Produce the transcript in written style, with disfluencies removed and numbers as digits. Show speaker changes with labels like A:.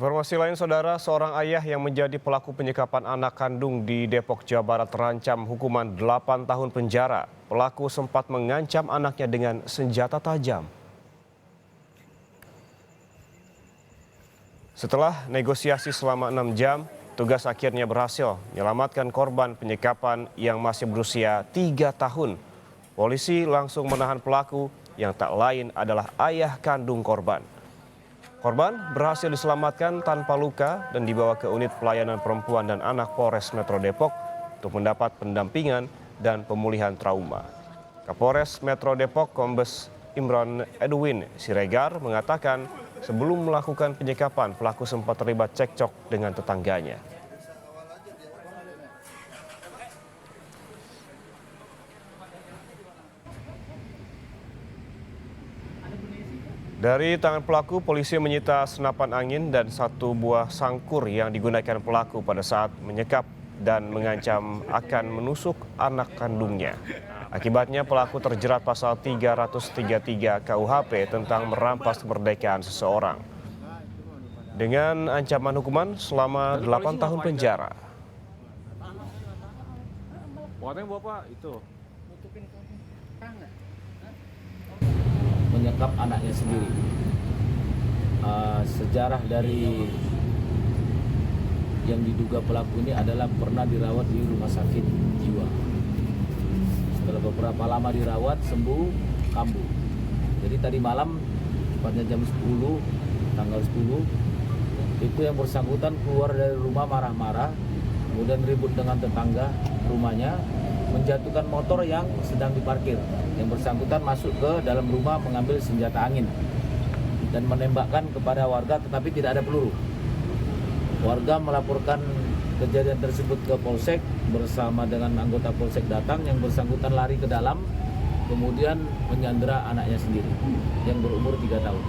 A: Informasi lain, saudara, seorang ayah yang menjadi pelaku penyekapan anak kandung di Depok, Jawa Barat terancam hukuman 8 tahun penjara. Pelaku sempat mengancam anaknya dengan senjata tajam. Setelah negosiasi selama 6 jam, tugas akhirnya berhasil menyelamatkan korban penyekapan yang masih berusia 3 tahun. Polisi langsung menahan pelaku yang tak lain adalah ayah kandung korban. Korban berhasil diselamatkan tanpa luka dan dibawa ke unit pelayanan perempuan dan anak Polres Metro Depok untuk mendapat pendampingan dan pemulihan trauma. Kapolres Metro Depok Kombes Imron Edwin Siregar mengatakan sebelum melakukan penyekapan pelaku sempat terlibat cekcok dengan tetangganya. Dari tangan pelaku, polisi menyita senapan angin dan satu buah sangkur yang digunakan pelaku pada saat menyekap dan mengancam akan menusuk anak kandungnya. Akibatnya pelaku terjerat pasal 333 KUHP tentang merampas kemerdekaan seseorang dengan ancaman hukuman selama 8 tahun penjara.
B: Menyekap anaknya sendiri. Sejarah dari yang diduga pelaku ini adalah pernah dirawat di rumah sakit jiwa. Setelah beberapa lama dirawat, sembuh, kambuh. Jadi tadi malam, tepatnya jam 10, tanggal 10, itu yang bersangkutan keluar dari rumah marah-marah, kemudian ribut dengan tetangga rumahnya, menjatuhkan motor yang sedang diparkir. Yang bersangkutan masuk ke dalam rumah mengambil senjata angin dan menembakkan kepada warga tetapi tidak ada peluru. Warga melaporkan kejadian tersebut ke Polsek bersama dengan anggota Polsek datang, yang bersangkutan lari ke dalam kemudian menyandera anaknya sendiri yang berumur 3 tahun.